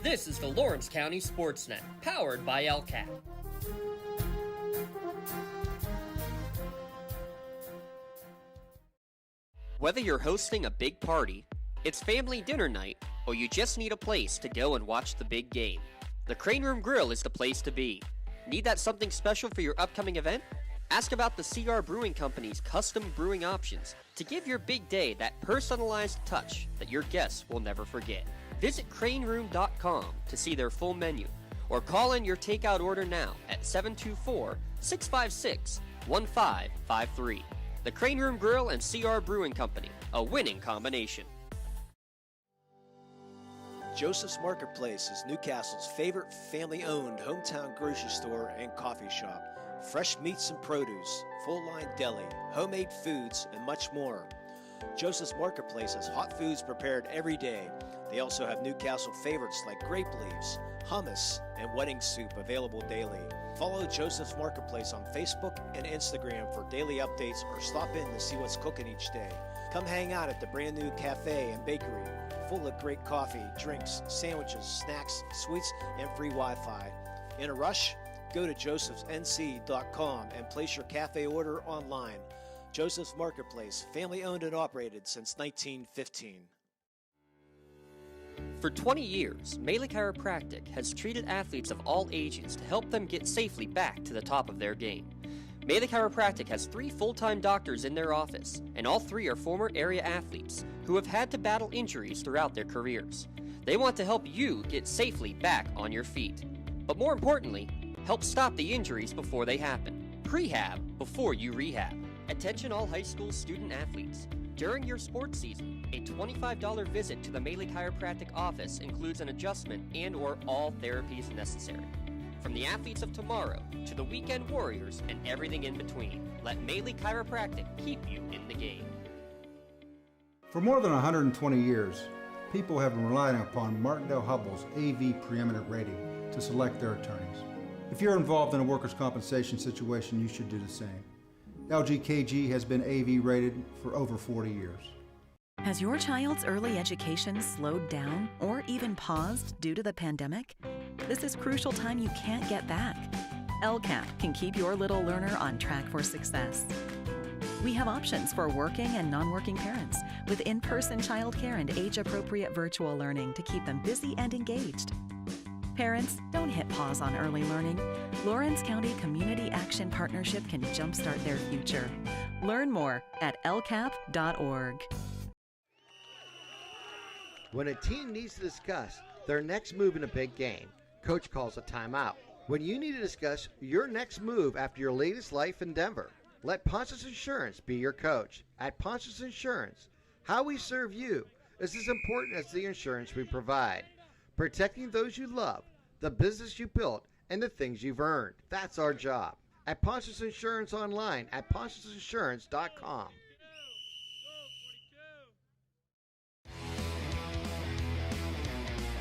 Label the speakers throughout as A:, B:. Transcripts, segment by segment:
A: This is the Lawrence County SportsNet, powered by LCAT. Whether you're hosting a big party, it's family dinner night, or you just need a place to go and watch the big game, the Crane Room Grill is the place to be. Need that something special for your upcoming event? Ask about the CR Brewing Company's custom brewing options to give your big day that personalized touch that your guests will never forget. Visit craneroom.com to see their full menu, or call in your takeout order now at 724-656-1553. The Crane Room Grill and CR Brewing Company, a winning combination.
B: Joseph's Marketplace is Newcastle's favorite family-owned hometown grocery store and coffee shop. Fresh meats and produce, full-line deli, homemade foods, and much more. Joseph's Marketplace has hot foods prepared every day. They also have Newcastle favorites like grape leaves, hummus, and wedding soup available daily. Follow Joseph's Marketplace on Facebook and Instagram for daily updates, or stop in to see what's cooking each day. Come hang out at the brand new cafe and bakery, full of great coffee, drinks, sandwiches, snacks, sweets, and free Wi-Fi. In a rush? Go to josephsnc.com and place your cafe order online. Joseph's Marketplace, family owned and operated since 1915.
A: For 20 years, Melee Chiropractic has treated athletes of all ages to help them get safely back to the top of their game. Melee Chiropractic has 3 full-time doctors in their office, and all 3 are former area athletes who have had to battle injuries throughout their careers. They want to help you get safely back on your feet. But more importantly, help stop the injuries before they happen. Prehab before you rehab. Attention all high school student athletes. During your sports season, a $25 visit to the Melee Chiropractic office includes an adjustment and/or all therapies necessary. From the athletes of tomorrow to the weekend warriors and everything in between, let Melee Chiropractic keep you in the game.
C: For more than 120 years, people have been relying upon Martindale Hubbell's AV preeminent rating to select their attorneys. If you're involved in a workers' compensation situation, you should do the same. LGKG has been AV rated for over 40 years.
D: Has your child's early education slowed down or even paused due to the pandemic? This is crucial time you can't get back. LCAP can keep your little learner on track for success. We have options for working and non-working parents with in-person childcare and age-appropriate virtual learning to keep them busy and engaged. Parents, don't hit pause on early learning. Lawrence County Community Action Partnership can jumpstart their future. Learn more at lcap.org.
E: When a team needs to discuss their next move in a big game, coach calls a timeout. When you need to discuss your next move after your latest life endeavor, let Ponce's Insurance be your coach. At Ponce's Insurance, how we serve you is as important as the insurance we provide. Protecting those you love, the business you built, and the things you've earned. That's our job. At Ponce's Insurance online at poncesinsurance.com.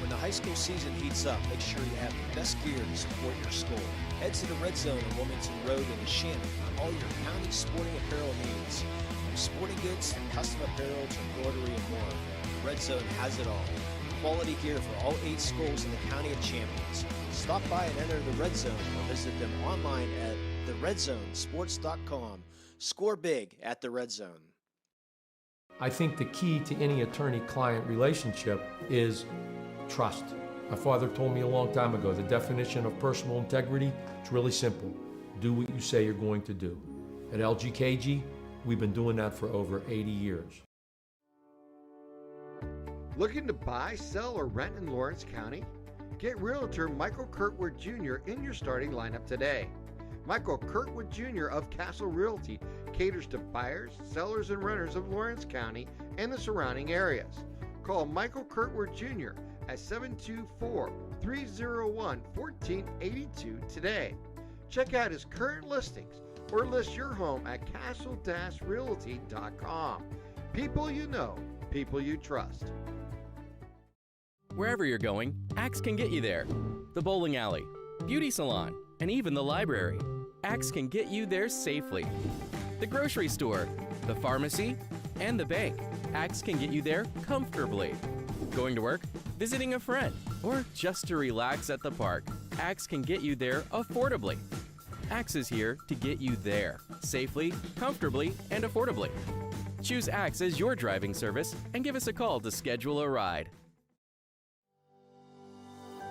B: When the high school season heats up, make sure you have the best gear to support your school. Head to the Red Zone on Wilmington Road in Shannon for all your county sporting apparel needs. From sporting goods to custom apparel to embroidery and more, the Red Zone has it all. Quality gear for all 8 schools in the County of Champions. Stop by and enter the Red Zone or visit them online at theredzonesports.com. Score big at the Red Zone.
F: I think the key to any attorney-client relationship is trust. My father told me a long time ago, the definition of personal integrity is really simple. Do what you say you're going to do. At LGKG, we've been doing that for over 80 years.
E: Looking to buy, sell, or rent in Lawrence County? Get Realtor Michael Kirkwood Jr. in your starting lineup today. Michael Kirkwood Jr. of Castle Realty caters to buyers, sellers, and renters of Lawrence County and the surrounding areas. Call Michael Kirkwood Jr. at 724-301-1482 today. Check out his current listings or list your home at castle-realty.com. People you know, people you trust.
G: Wherever you're going, Axe can get you there. The bowling alley, beauty salon, and even the library. Axe can get you there safely. The grocery store, the pharmacy, and the bank. Axe can get you there comfortably. Going to work, visiting a friend, or just to relax at the park, Axe can get you there affordably. Axe is here to get you there safely, comfortably, and affordably. Choose Axe as your driving service and give us a call to schedule a ride.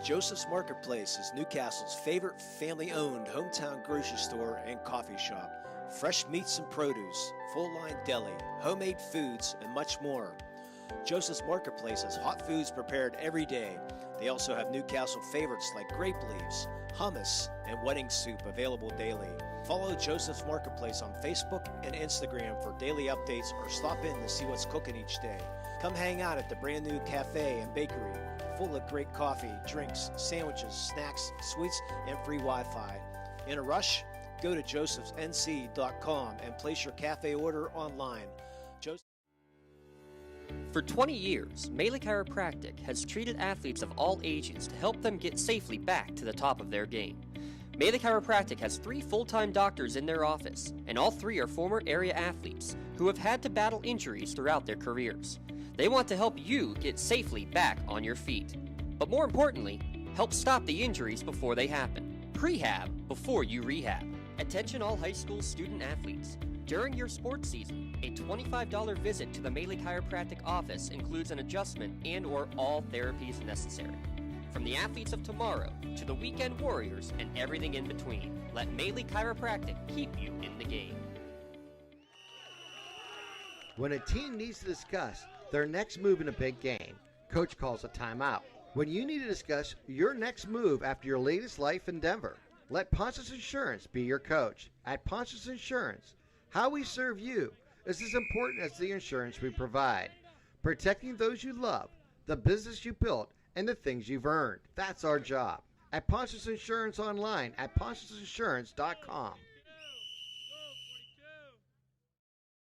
B: Joseph's Marketplace is Newcastle's favorite family-owned hometown grocery store and coffee shop. Fresh meats and produce, full-line deli, homemade foods, and much more. Joseph's Marketplace has hot foods prepared every day. They also have Newcastle favorites like grape leaves, hummus, and wedding soup available daily. Follow Joseph's Marketplace on Facebook and Instagram for daily updates or stop in to see what's cooking each day. Come hang out at the brand new cafe and bakery, full of great coffee, drinks, sandwiches, snacks, sweets, and free Wi-Fi. In a rush? Go to josephsnc.com and place your cafe order online.
A: For 20 years, Melee Chiropractic has treated athletes of all ages to help them get safely back to the top of their game. Melee Chiropractic has 3 full-time doctors in their office, and all 3 are former area athletes who have had to battle injuries throughout their careers. They want to help you get safely back on your feet. But more importantly, help stop the injuries before they happen. Prehab before you rehab. Attention all high school student athletes. During your sports season, a $25 visit to the Melee Chiropractic office includes an adjustment and/or all therapies necessary. From the athletes of tomorrow to the weekend warriors and everything in between, let Melee Chiropractic keep you in the game.
E: When a team needs to discuss their next move in a big game, coach calls a timeout. When you need to discuss your next move after your latest life endeavor, let Ponce's Insurance be your coach. At Ponce's Insurance, how we serve you is as important as the insurance we provide. Protecting those you love, the business you built, and the things you've earned. That's our job. At Ponce's Insurance online at poncesinsurance.com.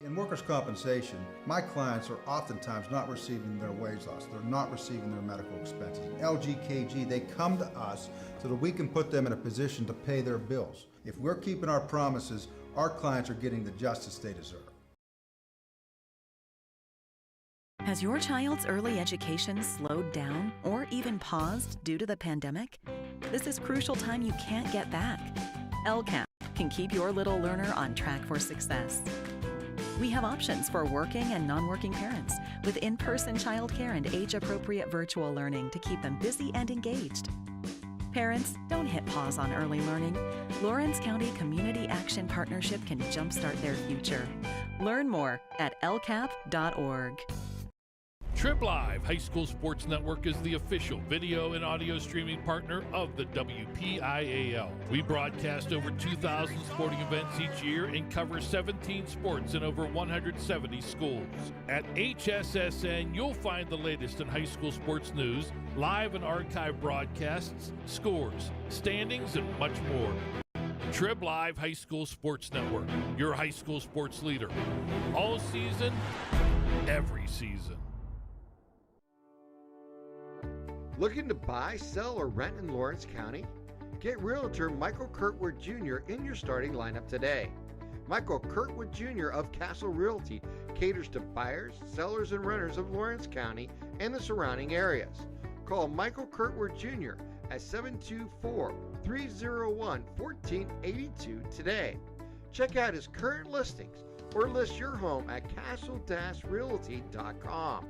C: In workers' compensation, my clients are oftentimes not receiving their wage loss. They're not receiving their medical expenses. LGKG, they come to us so that we can put them in a position to pay their bills. If we're keeping our promises, our clients are getting the justice they deserve.
D: Has your child's early education slowed down or even paused due to the pandemic? This is crucial time you can't get back. LCAP can keep your little learner on track for success. We have options for working and non-working parents with in-person childcare and age-appropriate virtual learning to keep them busy and engaged. Parents, don't hit pause on early learning. Lawrence County Community Action Partnership can jumpstart their future. Learn more at lcap.org.
H: Trib Live High School Sports Network is the official video and audio streaming partner of the WPIAL. We broadcast over 2,000 sporting events each year and cover 17 sports in over 170 schools. At HSSN, you'll find the latest in high school sports news, live and archive broadcasts, scores, standings, and much more. Trib Live High School Sports Network, your high school sports leader. All season, every season.
E: Looking to buy, sell, or rent in Lawrence County? Get Realtor Michael Kurtwood Jr. in your starting lineup today. Michael Kurtwood Jr. of Castle Realty caters to buyers, sellers, and renters of Lawrence County and the surrounding areas. Call Michael Kurtwood Jr. at 724-301-1482 today. Check out his current listings or list your home at castle-realty.com.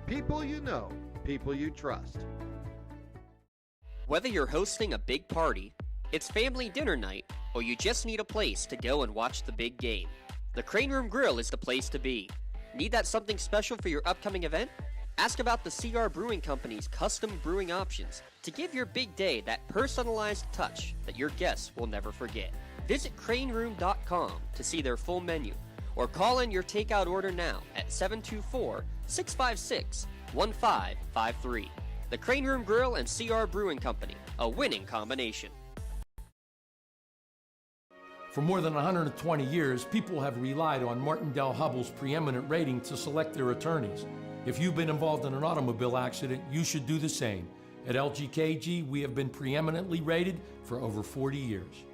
E: People you know, people you trust.
A: Whether you're hosting a big party, it's family dinner night, or you just need a place to go and watch the big game, the Crane Room Grill is the place to be. Need that something special for your upcoming event? Ask about the CR Brewing Company's custom brewing options to give your big day that personalized touch that your guests will never forget. Visit craneroom.com to see their full menu, or call in your takeout order now at 724-656-1553. The Crane Room Grill and CR Brewing Company, a winning combination.
F: For more than 120 years, people have relied on Martindale-Hubbell's preeminent rating to select their attorneys. If you've been involved in an automobile accident, you should do the same. At LGKG, we have been preeminently rated for over 40 years.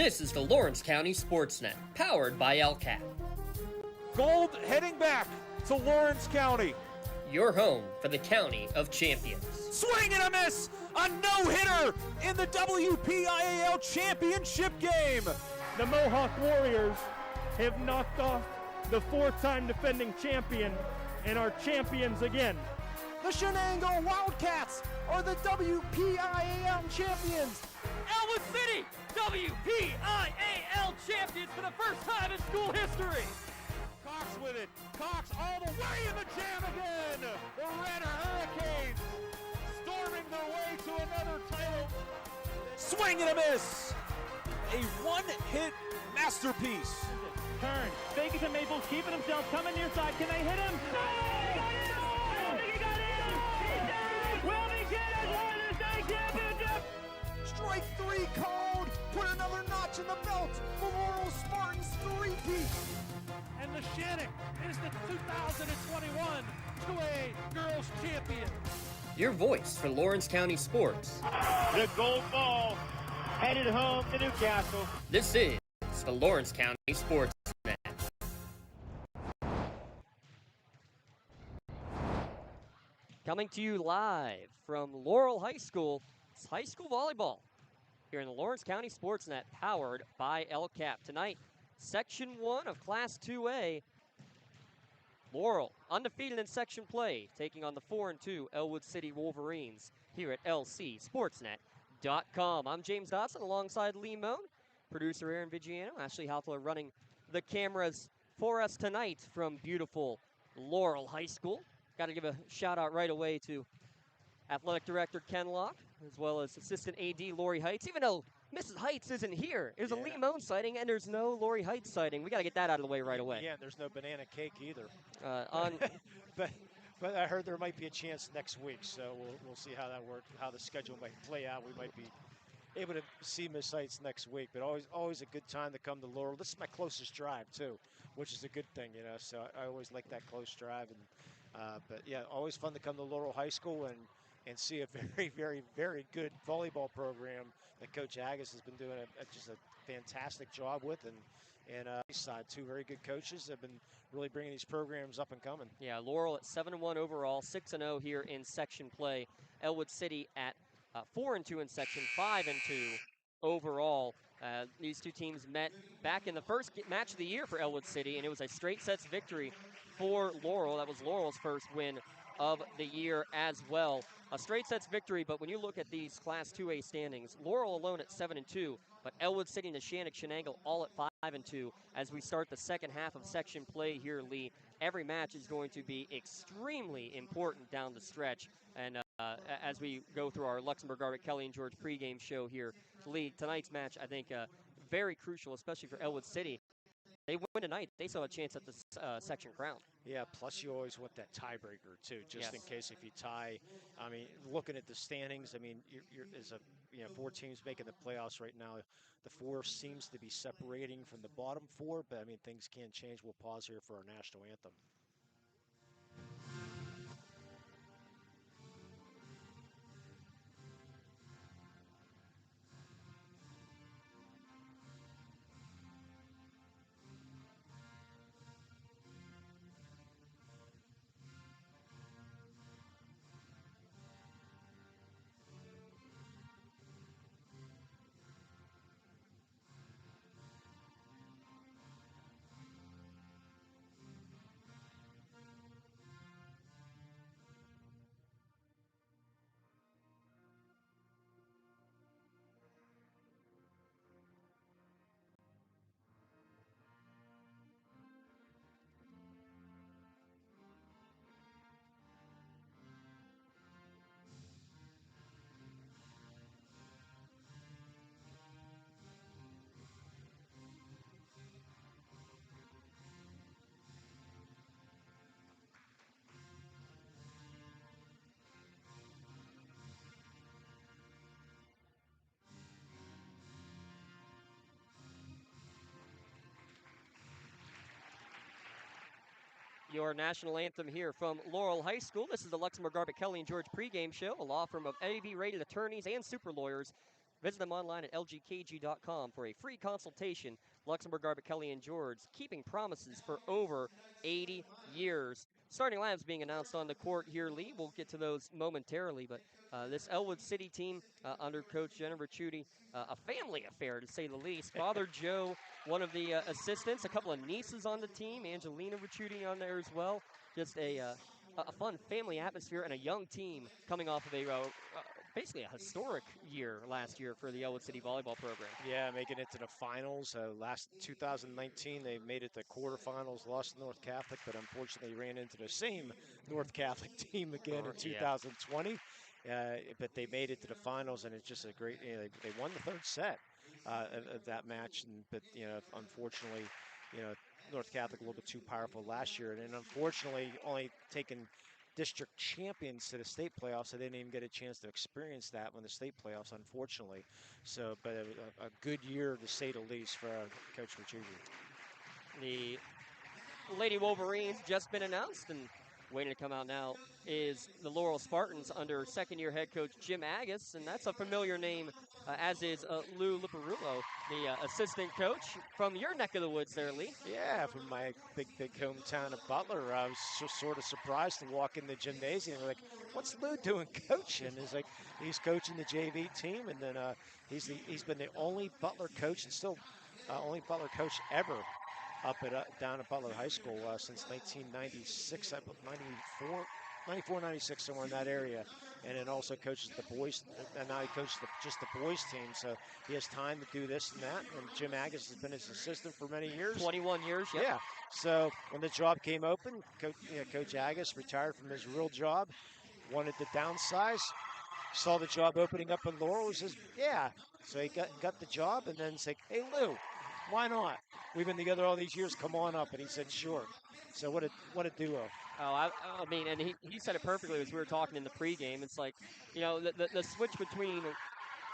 A: This is the Lawrence County SportsNet, powered by LCAP.
I: Gold heading back to Lawrence County.
A: Your home for the County of Champions.
I: Swing and a miss! A no-hitter in the WPIAL Championship game!
J: The Mohawk Warriors have knocked off the four-time defending champion and are champions again.
I: The Shenango Wildcats are the WPIAL champions!
K: Ellwood City, WPIAL champions for the first time in school history!
I: Cox with it. Cox all the way in the jam again! The Red Hurricanes storming their way to another title. Swing and a miss! A one-hit masterpiece.
J: Turn. Fake it to Maples, keeping himself, coming near side. Can they hit him? No! He got in! Will he get it? Won the state championship!
I: Strike three called. Put another notch in the belt for Laurel Spartans three-peat.
K: And the Shannock is the 2021 2A Girls Champion.
A: Your voice for Lawrence County sports.
J: The gold ball headed home to Newcastle.
A: This is the Lawrence County SportsNet. Coming to you live from Laurel High School, it's high school volleyball here in the Lawrence County SportsNet, powered by LCAP. Tonight, Section 1 of Class 2A. Laurel, undefeated in section play, taking on the 4-2 Ellwood City Wolverines here at lcsportsnet.com. I'm James Dodson alongside Lee Moan, producer Aaron Vigiano, Ashley Halfler running the cameras for us tonight from beautiful Laurel High School. Got to give a shout out right away to Athletic Director Ken Locke, as well as Assistant AD Lori Heights, even though Mrs. Heights isn't here. There's a Lee Moan sighting, and there's no Lori Heights sighting. We got to get that out of the way right away.
B: Yeah, there's no banana cake either.
A: But
B: I heard there might be a chance next week, so we'll see how that works, how the schedule might play out. We might be able to see Miss Heights next week, but always a good time to come to Laurel. This is my closest drive too, which is a good thing, you know. So I always like that close drive, and but yeah, always fun to come to Laurel High School and see a very, very, very good volleyball program that Coach Agus has been doing just a fantastic job with, and side, two very good coaches have been really bringing these programs up and coming.
A: yeah, Laurel at 7-1 overall, 6-0 here in section play. Ellwood City at 4-2 in section, 5-2 overall. These two teams met back in the first match of the year for Ellwood City, and it was a straight sets victory for Laurel. That was Laurel's first win of the year as well. A straight sets victory, but when you look at these Class 2A standings, Laurel alone at 7-2, but Ellwood City and the Shenango all at 5-2 as we start the second half of section play here, Lee. Every match is going to be extremely important down the stretch, and as we go through our Luxembourg Garbutt Kelly and George pregame show here, Lee, tonight's match, I think, very crucial, especially for Ellwood City. They win tonight, they still have a chance at the section crown.
B: Yeah, plus you always want that tiebreaker too, just in case if you tie. I mean, looking at the standings, I mean, there's four teams making the playoffs right now. The four seems to be separating from the bottom four, but I mean, things can change. We'll pause here for our national anthem.
A: Your national anthem here from Laurel High School. This is the Luxembourg Garbutt Kelly and George pregame show, a law firm of AB-rated attorneys and super lawyers Visit them online at lgkg.com for a free consultation. Luxembourg, Garbett, Kelly, and George, keeping promises for over 80 years. Starting lineups being announced on the court here, Lee. We'll get to those momentarily, but this Ellwood City team under Coach Jennifer Chudy, a family affair to say the least. Father Joe, one of the assistants, a couple of nieces on the team, Angelina Ricciuti on there as well. Just a fun family atmosphere and a young team coming off of basically a historic year last year for the Ellwood City volleyball program.
B: Yeah, making it to the finals. Last 2019, they made it to quarterfinals, lost to North Catholic, but unfortunately ran into the same North Catholic team again in 2020. But they made it to the finals, and it's just a great. They won the third set of that match, but unfortunately, North Catholic a little bit too powerful last year, and unfortunately only taken district champions to the state playoffs, so they didn't even get a chance to experience that when the state playoffs, unfortunately. So, but a good year to say the least for Coach Ricciuti.
A: The Lady Wolverines just been announced, and waiting to come out now is the Laurel Spartans under second-year head coach Jim Agus, and that's a familiar name, as is Lou Liparulo, the assistant coach from your neck of the woods there, Lee.
B: Yeah, from my big hometown of Butler. I was just sort of surprised to walk in the gymnasium. Like, what's Lou doing coaching? He's coaching the JV team, and then he's been the only Butler coach, and still only Butler coach ever down at Butler High School since 1996, 94, 96, somewhere in that area. And then also coaches the boys, and now he coaches just the boys team. So he has time to do this and that. And Jim Agus has been his assistant for many years.
A: 21 years, yep.
B: Yeah. So when the job came open, Coach Agus retired from his real job, wanted to downsize, saw the job opening up in Laurel. He says, yeah. So he got the job, and then said, hey, Lou, why not? We've been together all these years. Come on up. And he said, sure. So what a duo.
A: Oh, I mean, and he said it perfectly as we were talking in the pregame. It's like, the switch between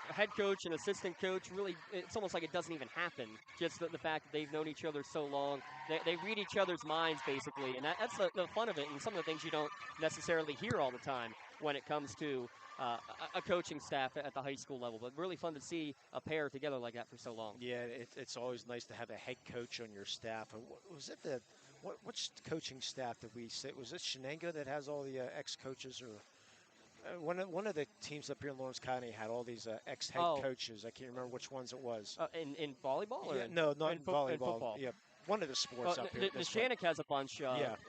A: head coach and assistant coach, really, it's almost like it doesn't even happen. Just the fact that they've known each other so long. They read each other's minds, basically. And that's the fun of it, and some of the things you don't necessarily hear all the time when it comes to a coaching staff at the high school level. But really fun to see a pair together like that for so long.
B: Yeah, it's always nice to have a head coach on your staff. Was it which coaching staff did we say? Was it Shenango that has all the ex-coaches, or one of the teams up here in Lawrence County had all these ex-head coaches? I can't remember which ones it was.
A: In volleyball? Or
B: no, not in volleyball.
A: In football.
B: Yeah, one of the sports up here.
A: The Shannock has a bunch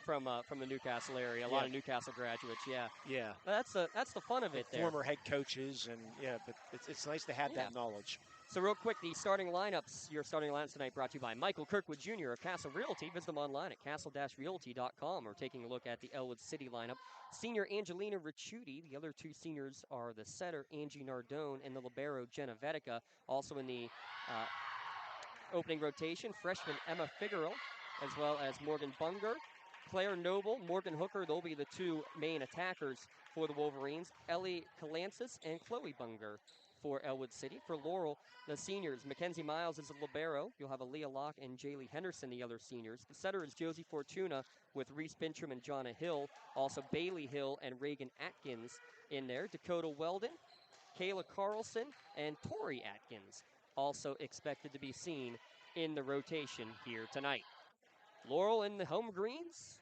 A: from the Newcastle area. A lot of Newcastle graduates. Yeah.
B: Yeah.
A: That's the fun of it. There.
B: Former head coaches, and but it's nice to have that knowledge.
A: So real quick, the starting lineups. Your starting lineups tonight brought to you by Michael Kirkwood Jr. of Castle Realty. Visit them online at castle-realty.com. We're taking a look at the Ellwood City lineup. Senior Angelina Ricciuti. The other two seniors are the setter Angie Nardone and the libero Jenna Vetica. Also in the opening rotation, freshman Emma Figueroa, as well as Morgan Bunger, Claire Noble, Morgan Hooker. They'll be the two main attackers for the Wolverines. Ellie Calancis and Chloe Bunger for Ellwood City. For Laurel, the seniors, Mackenzie Miles is a libero. You'll have Aaliyah Locke and Jaylee Henderson, the other seniors. The setter is Josie Fortuna with Reese Bintram and Jonna Hill. Also Bailey Hill and Reagan Atkins in there. Dakota Weldon, Kayla Carlson, and Tori Atkins also expected to be seen in the rotation here tonight. Laurel in the home greens.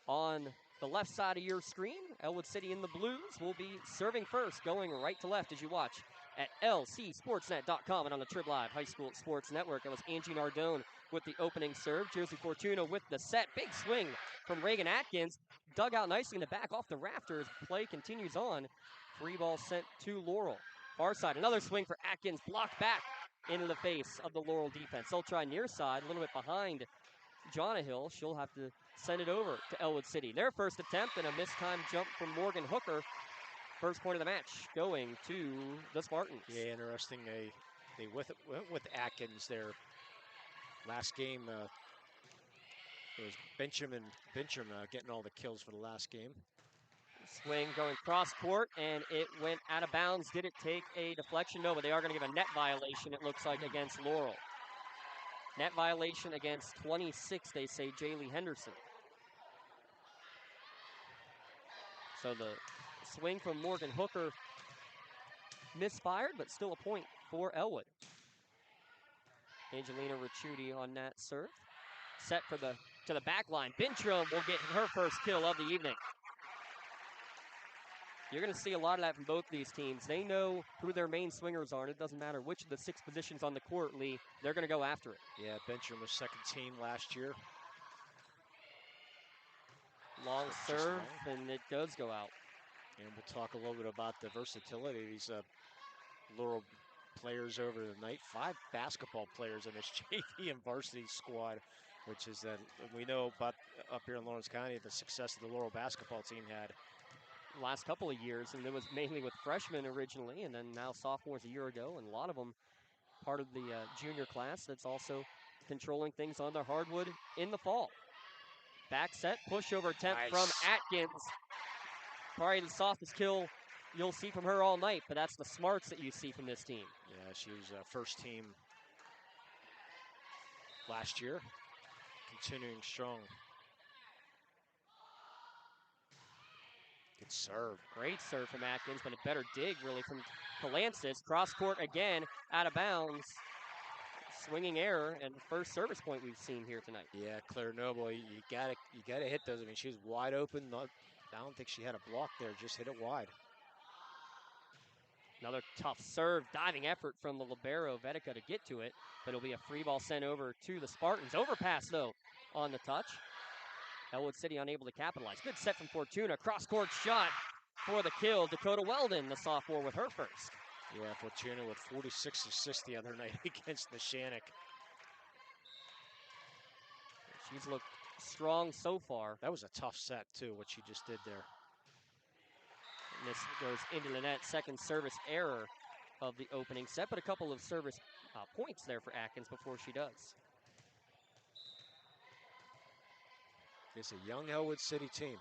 A: On the left side of your screen, Ellwood City in the blues will be serving first, going right to left as you watch at lcsportsnet.com and on the Trib Live High School Sports Network. It was Angie Nardone with the opening serve. Josie Fortuna with the set. Big swing from Reagan Atkins. Dug out nicely in the back off the rafters. Play continues on. Free ball sent to Laurel. Far side, another swing for Atkins. Blocked back into the face of the Laurel defense. They'll try near side, a little bit behind Jonna Hill. She'll have to send it over to Ellwood City. Their first attempt and a mistimed jump from Morgan Hooker. First point of the match going to the Spartans.
B: Yeah, interesting. They went with Atkins there. Last game, it was Bintram getting all the kills for the last game.
A: Swing going cross court, and it went out of bounds. Did it take a deflection? No, but they are going to give a net violation, it looks like, against Laurel. Net violation against 26, they say, Jaylee Henderson. So the swing from Morgan Hooker misfired, but still a point for Ellwood. Angelina Ricciuti on that serve. Set for to the back line. Bintrum will get her first kill of the evening. You're going to see a lot of that from both these teams. They know who their main swingers are, and it doesn't matter which of the 6 positions on the court, Lee. They're going to go after it.
B: Yeah, Bintrum was second team last year.
A: Long serve, and it does go out.
B: And we'll talk a little bit about the versatility of these Laurel players over the night. 5 basketball players in this JV and varsity squad, which is that we know about up here in Lawrence County, the success the Laurel basketball team had.
A: Last couple of years, and it was mainly with freshmen originally, and then now sophomores a year ago, and a lot of them part of the junior class that's also controlling things on their hardwood in the fall. Back set, pushover attempt from Atkins. Probably the softest kill you'll see from her all night, but that's the smarts that you see from this team.
B: Yeah, she was first team last year, continuing strong. Good serve.
A: Great serve from Atkins, but a better dig really from Kalansis. Cross court again, out of bounds. Swinging error, and the first service point we've seen here tonight.
B: Yeah, Claire Noble, you gotta hit those. I mean, she was wide open. I don't think she had a block there. Just hit it wide.
A: Another tough serve, diving effort from the libero Vetica to get to it, but it'll be a free ball sent over to the Spartans. Overpass though on the touch. Ellwood City unable to capitalize. Good set from Fortuna. Cross-court shot for the kill. Dakota Weldon, the sophomore, with her first.
B: Yeah, Fortuna with 46 assists the other night against Neshannock.
A: She's looked strong so far.
B: That was a tough set, too, what she just did there.
A: And this goes into the net. Second service error of the opening set, but a couple of service points there for Atkins before she does.
B: It's a young Ellwood City team.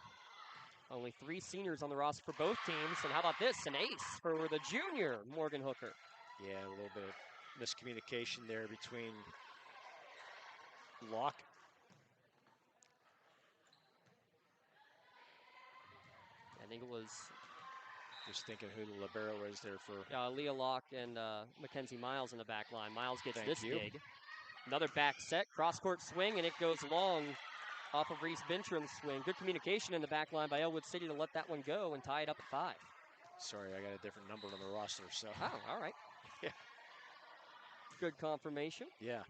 A: Only 3 seniors on the roster for both teams. And how about this? An ace for the junior, Morgan Hooker.
B: Yeah, a little bit of miscommunication there between Locke.
A: I think it was...
B: Just thinking who the libero is there for...
A: Leah Locke and Mackenzie Miles in the back line. Miles gets
B: Thank
A: this
B: you.
A: dig. Another back set, cross-court swing, and it goes long off of Reese Bintrum's swing. Good communication in the back line by Ellwood City to let that one go and tie it up at 5.
B: Sorry, I got a different number on the roster, so...
A: Oh, all right.
B: Yeah.
A: Good confirmation.
B: Yeah.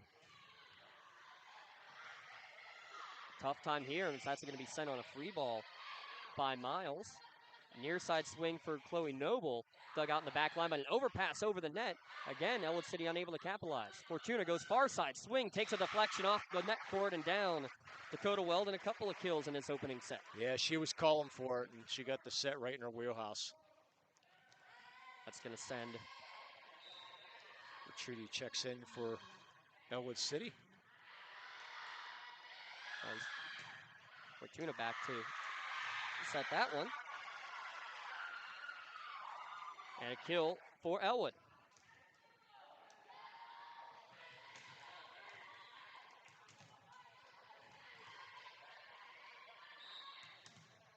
A: Tough time here, and it's actually going to be sent on a free ball by Miles. Near side swing for Chloe Noble. Dug out in the back line, but an overpass over the net. Again, Ellwood City unable to capitalize. Fortuna goes far side. Swing takes a deflection off the net cord and down. Dakota Weldon, a couple of kills in his opening set.
B: Yeah, she was calling for it, and she got the set right in her wheelhouse.
A: That's going to send.
B: Trudy checks in for Ellwood City.
A: Fortuna back to set that one. And a kill for Ellwood.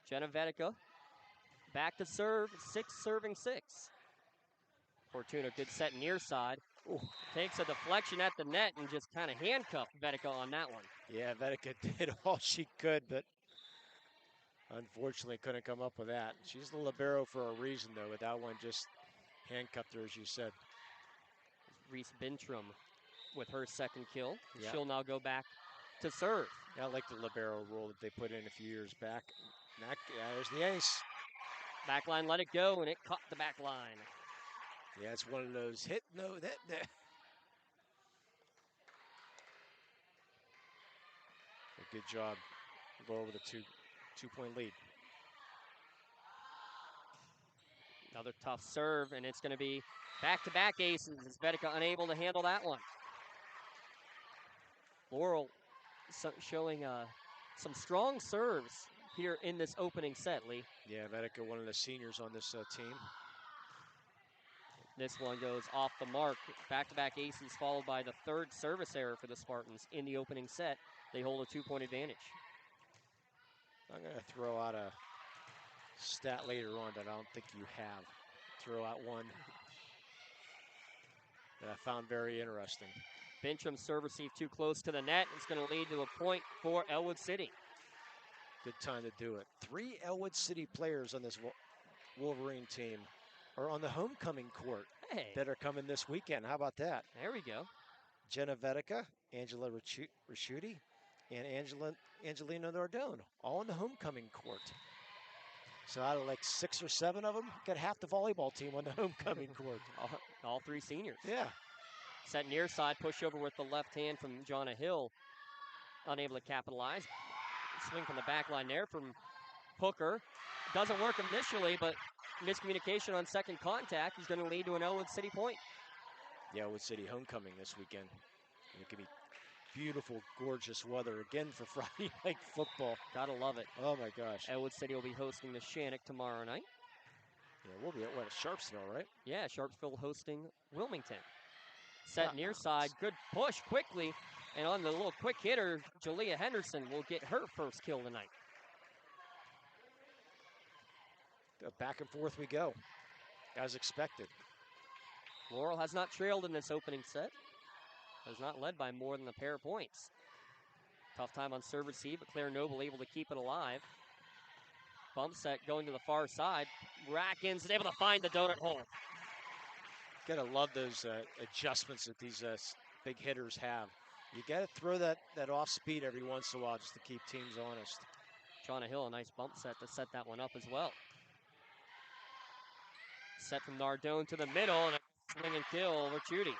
A: Jenna Vetica back to serve, 6 6. Fortuna, good set near side. Ooh, takes a deflection at the net and just kind of handcuffed Vetica on that one.
B: Yeah, Vetica did all she could, but unfortunately couldn't come up with that. She's the libero for a reason, though, but that one just handcuffed her, as you said.
A: Reese Bintrum with her second kill.
B: Yep.
A: She'll now go back to serve.
B: Yeah, I like the libero rule that they put in a few years back. There's the ace.
A: Backline let it go, and it caught the back line.
B: Yeah, it's one of those hit, no, that. A good job. Laurel with a two-point lead.
A: Another tough serve, and it's going to be back-to-back aces. Is Vetica unable to handle that one? Laurel showing some strong serves here in this opening set, Lee.
B: Yeah, Vetica, one of the seniors on this team.
A: This one goes off the mark. Back-to-back aces followed by the third service error for the Spartans in the opening set. They hold a 2-point advantage.
B: I'm going to throw out a stat later on that I don't think you have. Throw out one. that I found very interesting.
A: Bintram's serve receive too close to the net. It's going to lead to a point for Ellwood City.
B: Good time to do it. 3 Ellwood City players on this Wolverine team are on the homecoming court that are coming this weekend. How about that?
A: There we go.
B: Jenna Vetica, Angela Ricciuti, and Angelina Nardone, all on the homecoming court. So out of like 6 or 7 of them, got half the volleyball team on the homecoming court.
A: All 3 seniors.
B: Yeah.
A: Set near side, push over with the left hand from Jonna Hill. Unable to capitalize. Swing from the back line there from Hooker. Doesn't work initially, but miscommunication on second contact is going to lead to an Ellwood City point.
B: Yeah, Ellwood City homecoming this weekend. It could be beautiful, gorgeous weather again for Friday night football.
A: Gotta love it.
B: Oh my gosh.
A: Ellwood City will be hosting the Shannock tomorrow night.
B: Yeah, we'll be at Sharpsville, right?
A: Yeah, Sharpsville hosting Wilmington. Set near side, good push quickly, and on the little quick hitter, Jalea Henderson will get her first kill tonight.
B: Back and forth we go, as expected.
A: Laurel has not trailed in this opening set. Has not led by more than a pair of points. Tough time on serve receive, but Claire Noble able to keep it alive. Bump set going to the far side. Rackins is able to find the donut hole.
B: Gotta love those adjustments that these big hitters have. You gotta throw that off speed every once in a while just to keep teams honest.
A: Jonna Hill, a nice bump set to set that one up as well. Set from Nardone to the middle, and a swing and kill over Judy.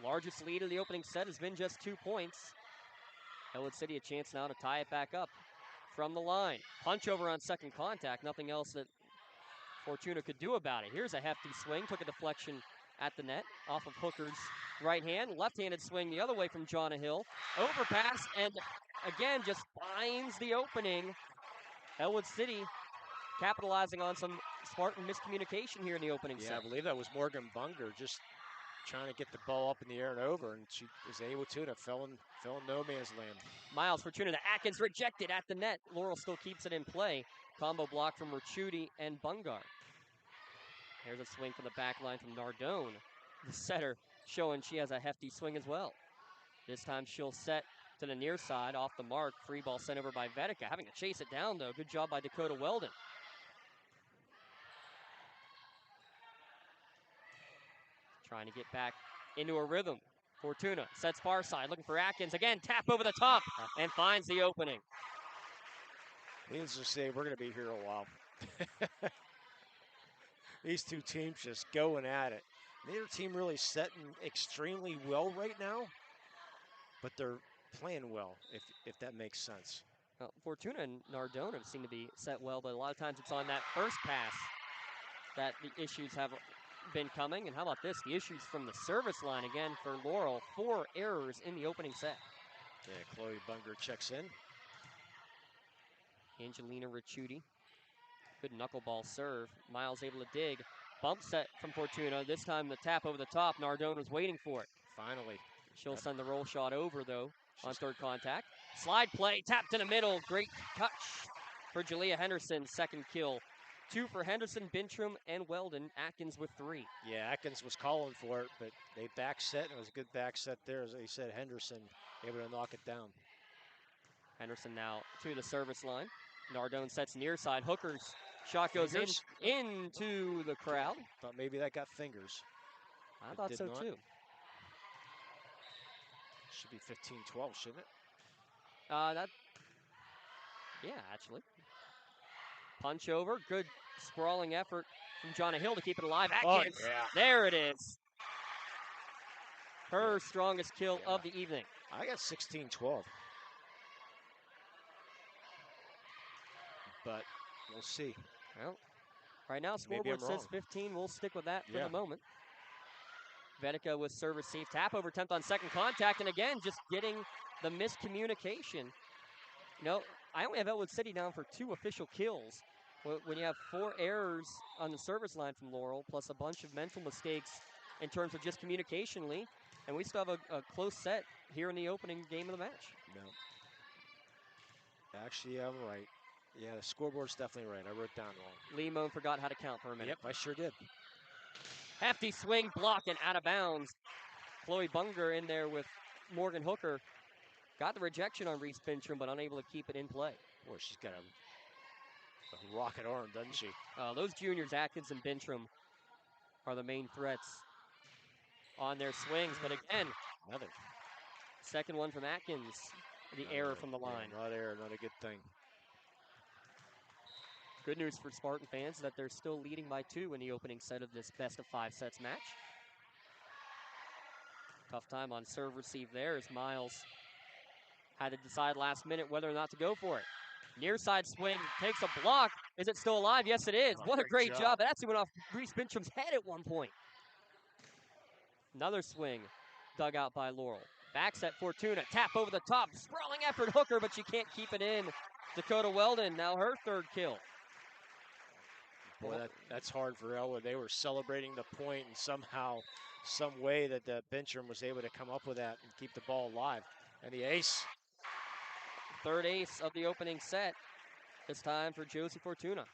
A: Largest lead of the opening set has been just 2 points. Ellwood City a chance now to tie it back up from the line. Punch over on second contact. Nothing else that Fortuna could do about it. Here's a hefty swing. Took a deflection at the net off of Hooker's right hand. Left-handed swing the other way from Jonna Hill. Overpass, and again just finds the opening. Ellwood City capitalizing on some Spartan miscommunication here in the opening set.
B: I believe that was Morgan Bunger just trying to get the ball up in the air and over, and she was able to, and it fell in no man's land.
A: Miles Fortuna to Atkins, rejected at the net. Laurel still keeps it in play. Combo block from Ricciuti and Bungar. There's a swing from the back line from Nardone. The setter showing she has a hefty swing as well. This time she'll set to the near side, off the mark. Free ball sent over by Vetica. Having to chase it down, though. Good job by Dakota Weldon. Trying to get back into a rhythm. Fortuna sets far side, looking for Atkins. Again, tap over the top, and finds the opening.
B: Needless to say, we're going to be here a while. These two teams just going at it. Neither team really setting extremely well right now, but they're playing well, if that makes sense.
A: Well, Fortuna and Nardone seem to be set well, but a lot of times it's on that first pass that the issues have been coming. And how about this? The issues from the service line again for Laurel. 4 errors in the opening set.
B: Yeah, Chloe Bunger checks in.
A: Angelina Ricciuti. Good knuckleball serve. Miles able to dig. Bump set from Fortuna. This time the tap over the top. Nardone was waiting for it.
B: Finally.
A: She'll send the roll shot over, though, on third contact. Slide play, tapped in the middle. Great touch for Jalea Henderson. Second kill. 2 for Henderson, Bintram, and Weldon. Atkins with 3.
B: Yeah, Atkins was calling for it, but they back set, and it was a good back set there. As they said, Henderson able to knock it down.
A: Henderson now to the service line. Nardone sets near side. Hooker's shot goes into the crowd.
B: Thought maybe that got fingers.
A: I thought so too.
B: Should be 15-12, shouldn't it?
A: Yeah, actually. Punch over. Good sprawling effort from Jonna Hill to keep it alive. Atkins.
B: Oh, yeah.
A: There it is. Her strongest kill of the evening.
B: I got 16-12. But we'll see.
A: Well, right now scoreboard says 15. We'll stick with that for the moment. Vetica with serve receive. Tap over attempt on second contact. And again, just getting the miscommunication. You know, I only have Ellwood City down for 2 official kills. When you have 4 errors on the service line from Laurel, plus a bunch of mental mistakes in terms of just communicationally, and we still have a close set here in the opening game of the match.
B: No. Actually, I'm right. Yeah, the scoreboard's definitely right. I wrote down wrong.
A: Limon forgot how to count for a minute.
B: Yep, I sure did.
A: Hefty swing, block, and out of bounds. Chloe Bunger in there with Morgan Hooker. Got the rejection on Reese Bintrim, but unable to keep it in play.
B: Boy, she's got a rocket arm, doesn't she?
A: Those juniors, Atkins and Bintrim, are the main threats on their swings. But again,
B: Another.
A: Second one from Atkins. The error from the line.
B: Yeah, not error, not a good thing.
A: Good news for Spartan fans that they're still leading by 2 in the opening set of this best of 5 sets match. Tough time on serve receive there as Miles had to decide last minute whether or not to go for it. Near side swing, takes a block. Is it still alive? Yes, it is. What a great job. It actually went off Reese Bintrim's head at one point. Another swing dug out by Laurel. Back set Fortuna, tap over the top. Sprawling effort, Hooker, but she can't keep it in. Dakota Weldon, now her 3rd kill.
B: Boy, that's hard for Ellwood. They were celebrating the point, and somehow, some way that Bintrim was able to come up with that and keep the ball alive. And the ace.
A: 3rd ace of the opening set. This time for Josie Fortuna.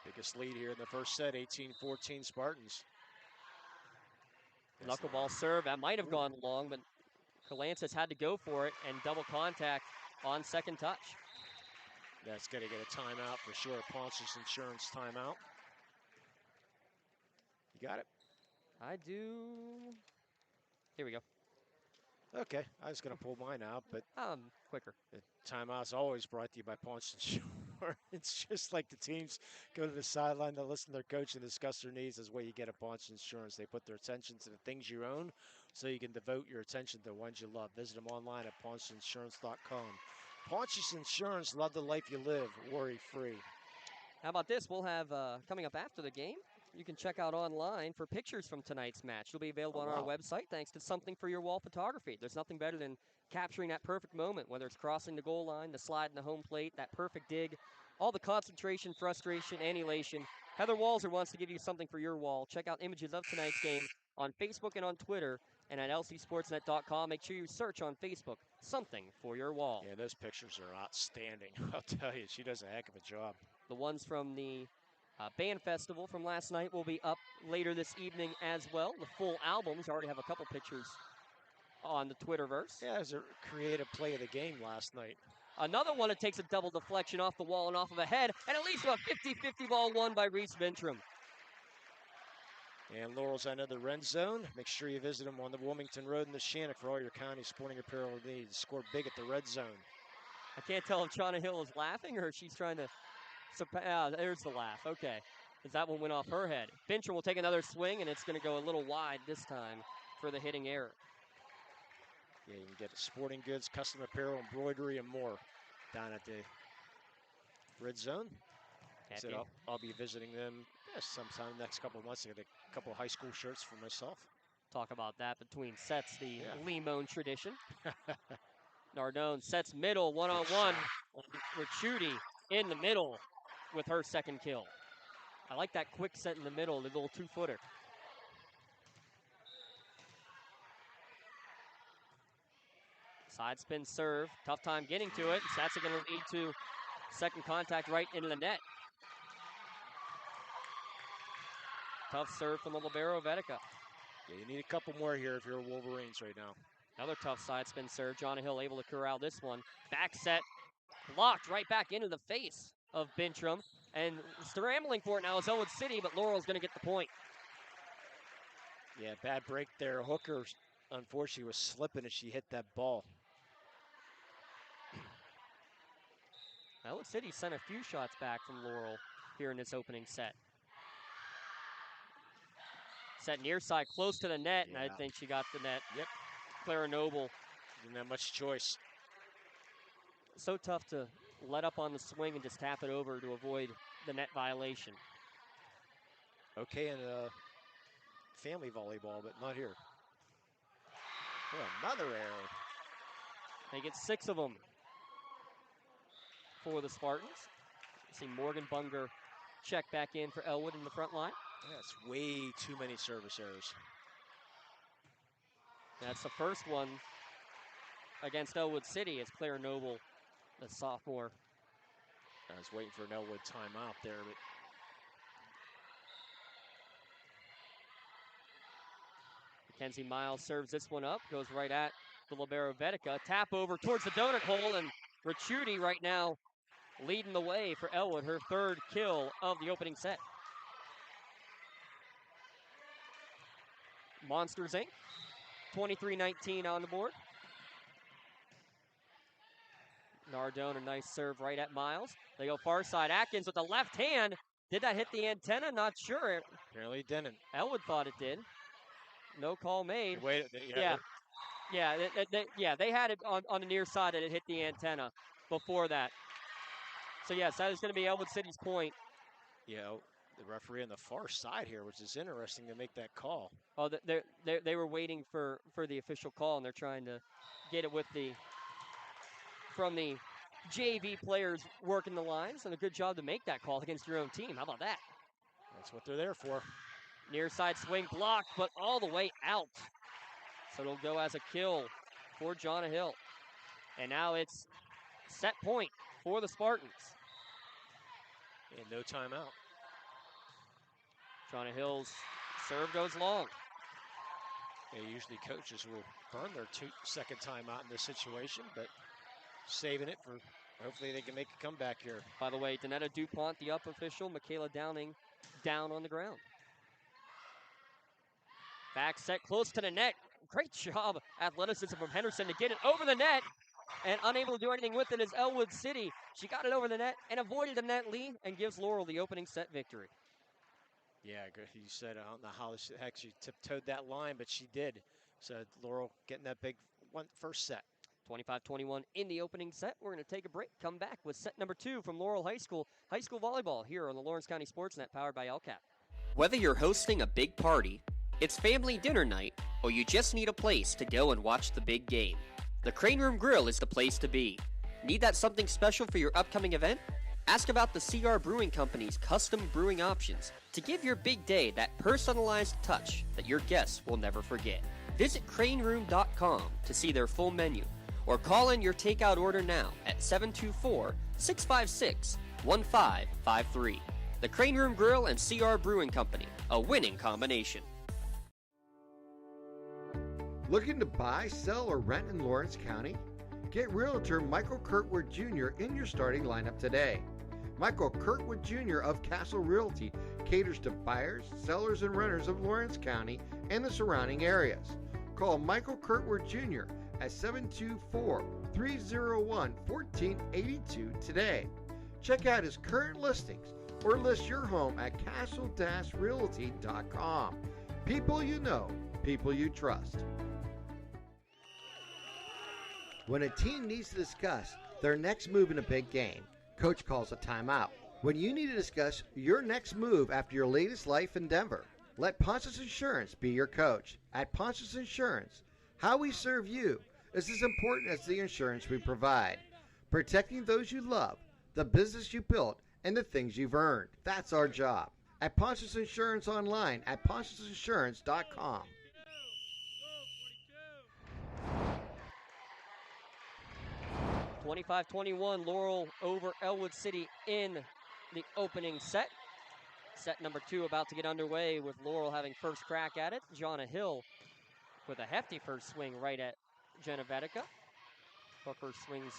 B: Biggest lead here in the first set, 18-14 Spartans.
A: Knuckleball serve, that might have gone long, but Kalantzis had to go for it and double contact on second touch.
B: That's going to get a timeout for sure. Ponce's Insurance timeout. You got it?
A: I do. Here we go.
B: Okay, I was going to pull mine out, but
A: quicker.
B: The timeout's always brought to you by Ponce Insurance. It's just like the teams go to the sideline to listen to their coach and discuss their needs. Is where you get a Ponce Insurance. They put their attention to the things you own, so you can devote your attention to the ones you love. Visit them online at PonceInsurance.com. Ponce's Insurance, love the life you live, worry-free.
A: How about this? We'll have, coming up after the game, you can check out online for pictures from tonight's match. It'll be available on our website thanks to Something for Your Wall Photography. There's nothing better than capturing that perfect moment, whether it's crossing the goal line, the slide in the home plate, that perfect dig, all the concentration, frustration, and elation. Heather Walzer wants to give you something for your wall. Check out images of tonight's game on Facebook and on Twitter and at lcsportsnet.com. Make sure you search on Facebook, Something for Your Wall.
B: Yeah, those pictures are outstanding. I'll tell you, she does a heck of a job.
A: The ones from the band festival from last night will be up later this evening as well. The full albums already have a couple pictures on the Twitterverse.
B: Yeah, it was a creative play of the game last night.
A: Another one that takes a double deflection off the wall and off of a head, and at least a 50-50 ball won by Reese Bintrim.
B: And Laurel's out of the red zone. Make sure you visit them on the Wilmington Road in the Shannock for all your county sporting apparel needs. Score big at the red zone.
A: I can't tell if Shauna Hill is laughing or if she's trying to there's the laugh. Okay. As that one went off her head. Bintrim will take another swing, and it's going to go a little wide this time for the hitting error.
B: Yeah, you can get sporting goods, custom apparel, embroidery, and more down at the red zone. So I'll be visiting them sometime next couple of months. I got a couple of high school shirts for myself.
A: Talk about that between sets, the Limon tradition. Nardone sets middle, one-on-one. Ricciuti in the middle with her second kill. I like that quick set in the middle, the little 2-footer. Side spin serve, tough time getting to it. That's going to lead to second contact right into the net. Tough serve from the libero, Vetica.
B: Yeah, you need a couple more here if you're Wolverines right now.
A: Another tough side spin serve. John Hill able to corral this one. Back set, blocked right back into the face of Bintrim. And scrambling for it now is Ellwood City, but Laurel's going to get the point.
B: Yeah, bad break there. Hooker, unfortunately, was slipping as she hit that ball.
A: Ellwood City sent a few shots back from Laurel here in this opening set. Set near side, close to the net, and I think she got the net.
B: Yep.
A: Clara Noble.
B: Didn't have much choice.
A: So tough to let up on the swing and just tap it over to avoid the net violation.
B: Okay, in family volleyball, but not here. Oh, another error.
A: They get 6 of them for the Spartans. See Morgan Bunger check back in for Ellwood in the front line.
B: That's way too many service errors.
A: That's the first one against Ellwood City as Claire Noble, the sophomore,
B: I was waiting for an Ellwood timeout there, but
A: Mackenzie Miles serves this one up, goes right at the libero Vedica. Tap over towards the donut hole, and Ricciuti right now leading the way for Ellwood, her third kill of the opening set. Monsters Inc. 23-19 on the board. Nardone, a nice serve right at Miles. They go far side. Atkins with the left hand. Did that hit the antenna? Not sure.
B: apparently it didn't.
A: Elwood thought it did. No call made.
B: Wait,
A: They had it on the near side and it hit the antenna before that. So yes, that is going to be Ellwood City's point.
B: Yeah, the referee on the far side here, which is interesting to make that call.
A: Oh, they were waiting for the official call, and they're trying to get it from the JV players working the lines, and a good job to make that call against your own team. How about that?
B: That's what they're there for.
A: Near side swing blocked, but all the way out. So it'll go as a kill for Jonna Hill. And now it's set point for the Spartans.
B: And no timeout.
A: Jonna Hill's serve goes long.
B: Yeah, usually coaches will burn their 2-second timeout in this situation, but saving it for hopefully they can make a comeback here.
A: By the way, Donetta DuPont, the up official, Michaela Downing down on the ground. Back set close to the net. Great job, athleticism from Henderson to get it over the net, and unable to do anything with it is Ellwood City. She got it over the net and avoided the net lead and gives Laurel the opening set victory.
B: Yeah, you said I don't know how she actually tiptoed that line, but she did. So Laurel getting that big first set.
A: 25-21 in the opening set. We're going to take a break. Come back with set number 2 from Laurel High School Volleyball here on the Lawrence County SportsNet, powered by LCAP.
L: Whether you're hosting a big party, it's family dinner night, or you just need a place to go and watch the big game, the Crane Room Grill is the place to be. Need that something special for your upcoming event? Ask about the CR Brewing Company's custom brewing options to give your big day that personalized touch that your guests will never forget. Visit craneroom.com to see their full menu, or call in your takeout order now at 724-656-1553. The Crane Room Grill and CR Brewing Company, a winning combination.
E: Looking to buy, sell, or rent in Lawrence County? Get Realtor Michael Kirkwood Jr. in your starting lineup today. Michael Kirkwood Jr. of Castle Realty caters to buyers, sellers, and renters of Lawrence County and the surrounding areas. Call Michael Kirkwood Jr. at 724-301-1482 today. Check out his current listings or list your home at castle-realty.com. People you know, people you trust. When a team needs to discuss their next move in a big game, coach calls a timeout. When you need to discuss your next move after your latest life endeavor, let Ponce's Insurance be your coach. At Ponce's Insurance, how we serve you is as important as the insurance we provide. Protecting those you love, the business you built, and the things you've earned. That's our job. At Ponce's Insurance online at poncesinsurance.com.
A: 25-21, Laurel over Ellwood City in the opening set. Set number 2 about to get underway with Laurel having first crack at it. Jonna Hill with a hefty first swing right at Jenna Vedica. Hooker swings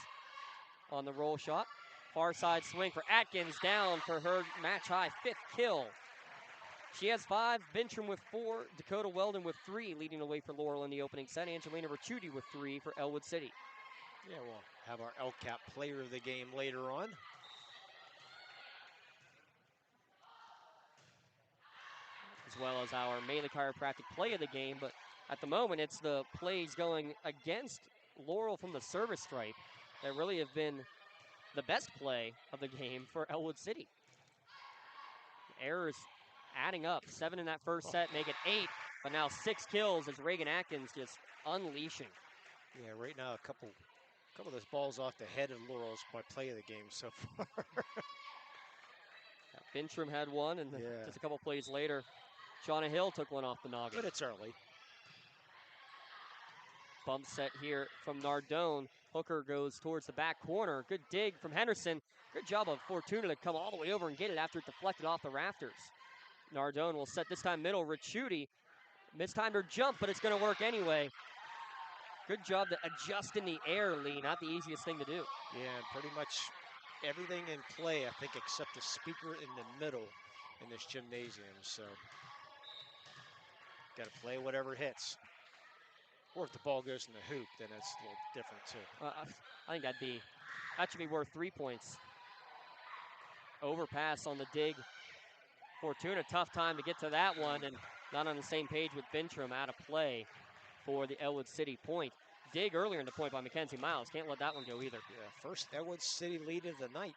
A: on the roll shot. Far side swing for Atkins, down for her match-high 5th kill. She has 5, Bintrim with 4, Dakota Weldon with 3, leading the way for Laurel in the opening set. Angelina Ricciuti with 3 for Ellwood City.
B: Yeah, we'll have our LCAP player of the game later on.
A: As well as our Melee Chiropractic play of the game, but at the moment it's the plays going against Laurel from the service stripe that really have been the best play of the game for Ellwood City. Errors adding up, 7 in that first set, make it 8, but now 6 kills as Reagan Atkins just unleashing.
B: Yeah, right now a couple of those balls off the head of Laurel's my play of the game so far.
A: Bintrim had one, and just a couple plays later, Jonna Hill took one off the noggin.
B: But it's early.
A: Bump set here from Nardone. Hooker goes towards the back corner. Good dig from Henderson. Good job of Fortuna to come all the way over and get it after it deflected off the rafters. Nardone will set this time middle. Ricciuti mistimed her jump, but it's going to work anyway. Good job to adjust in the air, Lee. Not the easiest thing to do.
B: Yeah, pretty much everything in play, I think, except the speaker in the middle in this gymnasium. So, got to play whatever hits. Or if the ball goes in the hoop, then it's a little different too.
A: I think that should be worth 3 points. Overpass on the dig. Fortuna, tough time to get to that one, and not on the same page with Bintram, out of play for the Ellwood City point. Dig earlier in the point by Mackenzie Miles. Can't let that one go either.
B: Yeah, first Ellwood City lead of the night.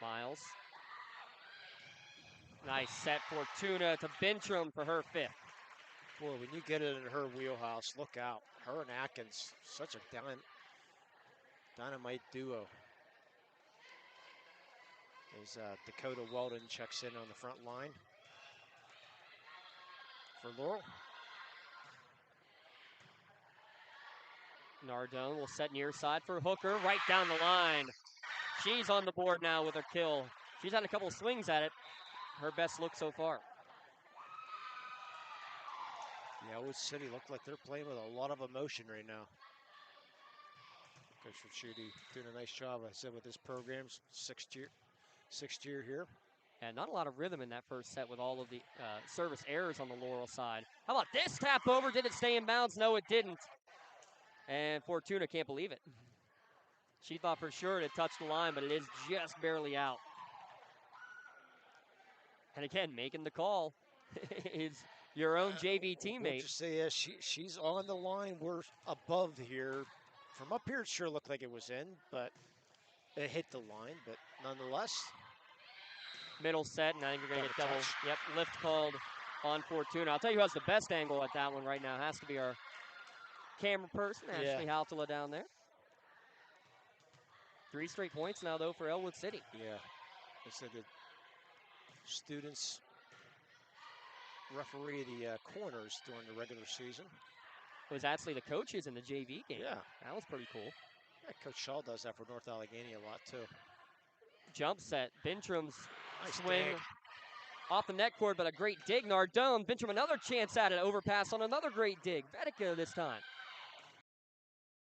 A: Miles. Nice set. Fortuna to Bintram for her 5th.
B: Boy, when you get it in her wheelhouse, look out. Her and Atkins, such a dynamite duo. As Dakota Weldon checks in on the front line for Laurel.
A: Nardone will set near side for Hooker, right down the line. She's on the board now with her kill. She's had a couple of swings at it. Her best look so far.
B: Yeah, Ellwood City look like they're playing with a lot of emotion right now. Coach Ricciuti doing a nice job, I said, with his programs. Sixth year here.
A: And not a lot of rhythm in that first set with all of the service errors on the Laurel side. How about this tap over? Did it stay in bounds? No, it didn't. And Fortuna can't believe it. She thought for sure it touched the line, but it is just barely out. And again, making the call is your own JV teammate.
B: We'll just say, yeah, she's on the line. We're above here. From up here, it sure looked like it was in, but it hit the line. But nonetheless,
A: middle set, and I think you're going to get double. Yep, lift called on Fortuna. I'll tell you who has the best angle at that one right now. Has to be our camera person, Ashley Haltula down there. 3 straight points now, though, for Ellwood City.
B: Yeah. I said the students referee the corners during the regular season.
A: It was actually the coaches in the JV game.
B: Yeah.
A: That was pretty cool.
B: Yeah, Coach Shaw does that for North Allegheny a lot, too.
A: Jump set. Bintram's
B: nice
A: swing
B: dig
A: off the net cord, but a great dig. Nardone. Bintram another chance at it. Overpass on another great dig. Vedica this time.